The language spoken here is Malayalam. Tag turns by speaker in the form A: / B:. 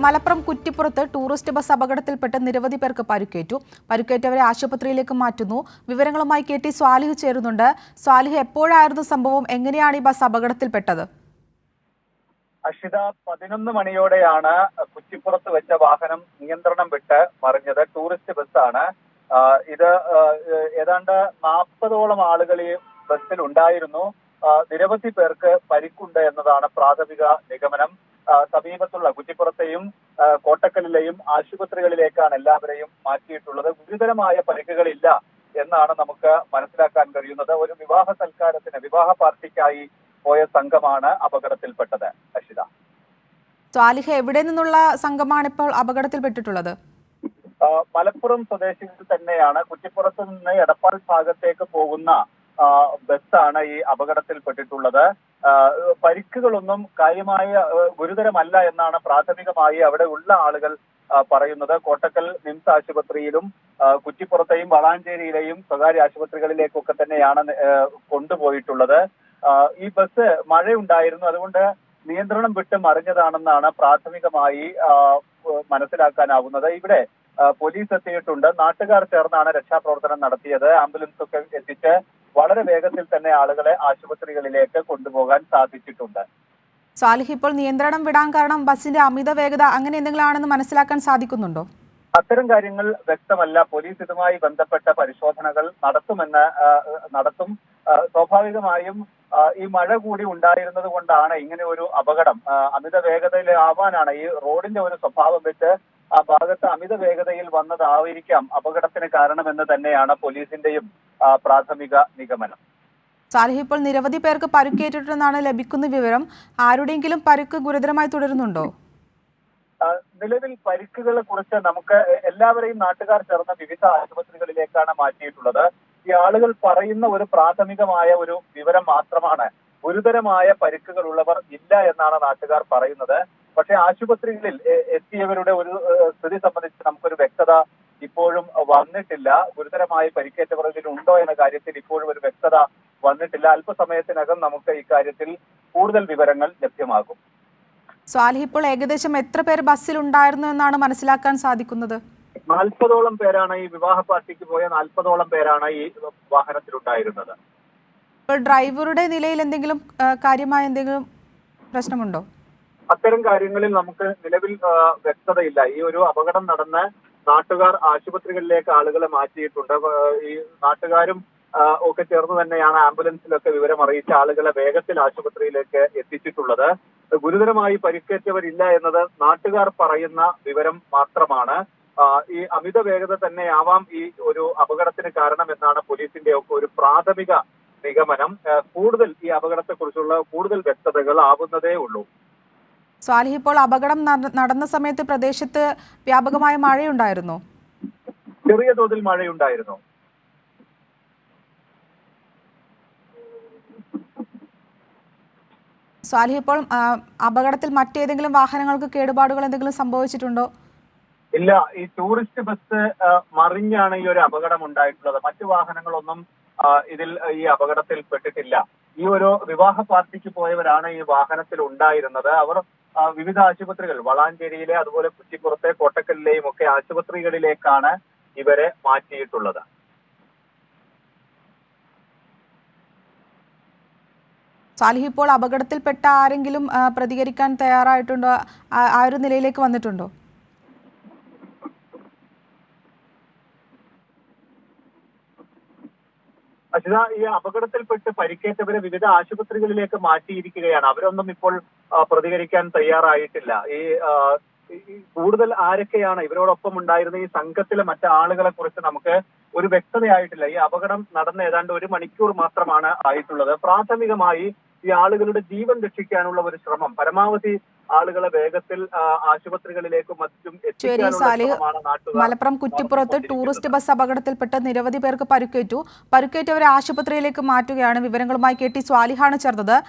A: മലപ്പുറം കുറ്റിപ്പുറത്ത് ടൂറിസ്റ്റ് ബസ് അപകടത്തിൽപ്പെട്ട് നിരവധി പേർക്ക് പരിക്കേറ്റു. പരിക്കേറ്റവരെ ആശുപത്രിയിലേക്ക് മാറ്റുന്നു. വിവരങ്ങളുമായി KT സ്വാലിഹ് ചേരുന്നുണ്ട്. സ്വാലിഹ്, എപ്പോഴായിരുന്നു സംഭവം? എങ്ങനെയാണ് ഈ ബസ് അപകടത്തിൽപ്പെട്ടത്?
B: അഷിത, 11 മണിയോടെയാണ് കുറ്റിപ്പുറത്ത് വെച്ച വാഹനം നിയന്ത്രണം വിട്ട് മറിഞ്ഞത്. ടൂറിസ്റ്റ് ബസ്സാണ് ഇത്. ഏതാണ്ട് 40ഓളം ആളുകൾ ഈ ബസ്സിൽ ഉണ്ടായിരുന്നു. നിരവധി പേർക്ക് പരിക്കുണ്ട് എന്നതാണ് പ്രാഥമിക നിഗമനം. സമീപത്തുള്ള കുറ്റിപ്പുറത്തെയും കോട്ടക്കലിലെയും ആശുപത്രികളിലേക്കാണ് എല്ലാവരെയും മാറ്റിയിട്ടുള്ളത്. ഗുരുതരമായ പരിക്കുകളില്ല എന്നാണ് നമുക്ക് മനസ്സിലാക്കാൻ കഴിയുന്നത്. ഒരു വിവാഹ പാർട്ടിക്കായി പോയ സംഘമാണ് അപകടത്തിൽപ്പെട്ടത്. അഷിത,
A: സ്വാലിഹ്, എവിടെ നിന്നുള്ള സംഘമാണ് ഇപ്പോൾ അപകടത്തിൽപ്പെട്ടിട്ടുള്ളത്?
B: മലപ്പുറം സ്വദേശികൾ തന്നെയാണ്. കുറ്റിപ്പുറത്ത് നിന്ന് എടപ്പാൾ ഭാഗത്തേക്ക് പോകുന്ന ബസ്സാണ് ഈ അപകടത്തിൽപ്പെട്ടിട്ടുള്ളത്. പരിക്കുകളൊന്നും കാര്യമായ ഗുരുതരമല്ല എന്നാണ് പ്രാഥമികമായി അവിടെ ഉള്ള ആളുകൾ പറയുന്നത്. കോട്ടക്കൽ നിംസ് ആശുപത്രിയിലും കുറ്റിപ്പുറത്തെയും വളാഞ്ചേരിയിലെയും സ്വകാര്യ ആശുപത്രികളിലേക്കൊക്കെ തന്നെയാണ് കൊണ്ടുപോയിട്ടുള്ളത്. ഈ ബസ് മഴയുണ്ടായിരുന്നു, അതുകൊണ്ട് നിയന്ത്രണം വിട്ട് മറിഞ്ഞതാണെന്നാണ് പ്രാഥമികമായി മനസ്സിലാക്കാനാവുന്നത്. ഇവിടെ പോലീസ് എത്തിയിട്ടുണ്ട്. നാട്ടുകാർ ചേർന്നാണ് രക്ഷാപ്രവർത്തനം നടത്തിയത്. ആംബുലൻസ് ഒക്കെ എത്തിച്ച് വളരെ വേഗത്തിൽ തന്നെ ആളുകളെ ആശുപത്രികളിലേക്ക് കൊണ്ടുപോകാൻ സാധിച്ചിട്ടുണ്ട്.
A: സ്വാലിഹ്, ഇപ്പോൾ നിയന്ത്രണം വിടാൻ കാരണം ബസിന്റെ അമിത വേഗത അങ്ങനെ എന്തെങ്കിലും ആണെന്ന് മനസ്സിലാക്കാൻ സാധിക്കുന്നുണ്ടോ?
B: അത്തരം കാര്യങ്ങൾ വ്യക്തമല്ല. പോലീസ് ഇതുമായി ബന്ധപ്പെട്ട പരിശോധനകൾ നടത്തും. സ്വാഭാവികമായും ഈ മഴ കൂടി ഉണ്ടായിരുന്നത് കൊണ്ടാണ് ഇങ്ങനെ ഒരു അപകടം. അമിത വേഗതയിലാവാനാണ് ഈ റോഡിന്റെ ഒരു സ്വഭാവം വെച്ച് ആ ഭാഗത്ത് അമിത വേഗതയിൽ വന്നതായിരിക്കാം അപകടത്തിന് കാരണമെന്ന് തന്നെയാണ് പോലീസിന്റെയും പ്രാഥമിക നിഗമനം.
A: സാലിഹ്, ഇപ്പോൾ നിരവധി പേർക്ക് പരുക്കേറ്റിട്ടുണ്ടെന്നാണ് ലഭിക്കുന്ന വിവരം. ആരുടെയെങ്കിലും പരുക്ക് ഗുരുതരമായി തുടരുന്നുണ്ടോ?
B: നിലവിൽ പരിക്കുകളെ കുറിച്ച് നമുക്ക് എല്ലാവരെയും നാട്ടുകാർ ചേർന്ന വിവിധ ആശുപത്രികളിലേക്കാണ് മാറ്റിയിട്ടുള്ളത്. ഈ ആളുകൾ പറയുന്ന ഒരു പ്രാഥമികമായ ഒരു വിവരം മാത്രമാണ്. ഗുരുതരമായ പരിക്കുകൾ ഉള്ളവർ ഇല്ല എന്നാണ് നാട്ടുകാർ പറയുന്നത്. പക്ഷേ ആശുപത്രികളിൽ എത്തിയവരുടെ ഒരു സ്ഥിതി സംബന്ധിച്ച് നമുക്കൊരു വ്യക്തത ഇപ്പോഴും വന്നിട്ടില്ല. ഗുരുതരമായി പരിക്കേറ്റവരിൽ ഉണ്ടോ എന്ന കാര്യത്തിൽ ഇപ്പോഴും ഒരു വ്യക്തത വന്നിട്ടില്ല. അല്പസമയത്തിനകം നമുക്ക് ഇക്കാര്യത്തിൽ കൂടുതൽ വിവരങ്ങൾ ലഭ്യമാകും.
A: സ്വാലിഹ്, ഇപ്പോൾ ഏകദേശം എത്ര പേർ ബസ്സിൽ ഉണ്ടായിരുന്നു എന്നാണ് മനസ്സിലാക്കാൻ സാധിക്കുന്നത്?
B: 40ഓളം പേരാണ് ഈ വിവാഹ പാർട്ടിക്ക് പോയ 40ഓളം പേരാണ് ഈ വാഹനത്തിലുണ്ടായിരുന്നത്.
A: ഇപ്പോൾ ഡ്രൈവറുടെ നിലയിൽ എന്തെങ്കിലും കാര്യമായ എന്തെങ്കിലും പ്രശ്നമുണ്ടോ?
B: അത്തരം കാര്യങ്ങളിൽ നമുക്ക് നിലവിൽ വ്യക്തതയില്ല. ഈ ഒരു അപകടം നടന്ന് നാട്ടുകാർ ആശുപത്രികളിലേക്ക് ആളുകളെ മാറ്റിയിട്ടുണ്ട്. ഈ നാട്ടുകാരും ഒക്കെ ചേർന്ന് തന്നെയാണ് ആംബുലൻസിലൊക്കെ വിവരം അറിയിച്ച ആളുകളെ വേഗത്തിൽ ആശുപത്രിയിലേക്ക് എത്തിച്ചിട്ടുള്ളത്. ഗുരുതരമായി പരിക്കേറ്റവരില്ല എന്നത് നാട്ടുകാർ പറയുന്ന വിവരം മാത്രമാണ്. ഈ അമിത വേഗത തന്നെയാവാം ഈ ഒരു അപകടത്തിന് കാരണമെന്നാണ് പോലീസിന്റെ ഒക്കെ ഒരു പ്രാഥമിക നിഗമനം. കൂടുതൽ ഈ അപകടത്തെക്കുറിച്ചുള്ള കൂടുതൽ വ്യക്തതകൾ ആവുന്നതേ ഉള്ളൂ.
A: സ്വാലിഹ്, ഇപ്പോൾ അപകടം നടന്ന സമയത്ത് പ്രദേശത്ത് വ്യാപകമായ മഴയുണ്ടായിരുന്നോ?
B: ചെറിയ തോതിൽ മഴയുണ്ടായിരുന്നു.
A: സ്വാലിഹ്, ഇപ്പോൾ അപകടത്തിൽ മറ്റേതെങ്കിലും വാഹനങ്ങൾക്ക് കേടുപാടുകൾ എന്തെങ്കിലും സംഭവിച്ചിട്ടുണ്ടോ?
B: ഇല്ല, ഈ ടൂറിസ്റ്റ് ബസ് മറിഞ്ഞാണ് ഈ ഒരു അപകടം ഉണ്ടായിട്ടുള്ളത്. മറ്റു വാഹനങ്ങളൊന്നും ഇതിൽ ഈ അപകടത്തിൽ പെട്ടിട്ടില്ല. ഈ ഒരു വിവാഹ പാർട്ടിക്ക് പോയവരാണ് ഈ വാഹനത്തിൽ ഉണ്ടായിരുന്നത്. അവർ വിവിധ ആശുപത്രികൾ, വളാഞ്ചേരിയിലെ അതുപോലെ കുറ്റിപ്പുറത്തെ കോട്ടക്കലിലെയും ഒക്കെ ആശുപത്രികളിലേക്കാണ് ഇവരെ മാറ്റിയിട്ടുള്ളത്.
A: സാലിഹ്, ഇപ്പോൾ അപകടത്തിൽപ്പെട്ട ആരെങ്കിലും പ്രതികരിക്കാൻ തയ്യാറായിട്ടുണ്ടോ? ആ ഒരു നിലയിലേക്ക് വന്നിട്ടുണ്ടോ?
B: അഷിത, ഈ അപകടത്തിൽപ്പെട്ട് പരിക്കേറ്റവരെ വിവിധ ആശുപത്രികളിലേക്ക് മാറ്റിയിരിക്കുകയാണ്. അവരൊന്നും ഇപ്പോൾ പ്രതികരിക്കാൻ തയ്യാറായിട്ടില്ല. ഈ കൂടുതൽ ആരൊക്കെയാണ് ഇവരോടൊപ്പം ഉണ്ടായിരുന്ന ഈ സംഘത്തിലെ മറ്റാളുകളെ കുറിച്ച് നമുക്ക് ഒരു വ്യക്തതയായിട്ടില്ല. ഈ അപകടം നടന്ന ഏതാണ്ട് 1 മണിക്കൂർ മാത്രമാണ് ആയിട്ടുള്ളത്. പ്രാഥമികമായി ഈ ആളുകളുടെ ജീവൻ രക്ഷിക്കാനുള്ള ഒരു ശ്രമം, പരമാവധി ആളുകളെ വേഗത്തിൽ ആശുപത്രികളിലേക്കും മറ്റും
A: മലപ്പുറം കുറ്റിപ്പുറത്ത് ടൂറിസ്റ്റ് ബസ് അപകടത്തിൽപ്പെട്ട് നിരവധി പേർക്ക് പരിക്കേറ്റു. പരിക്കേറ്റവരെ ആശുപത്രിയിലേക്ക് മാറ്റുകയാണ്. വിവരങ്ങളുമായി KT സ്വാലിഹാണ് ചേർന്നത്.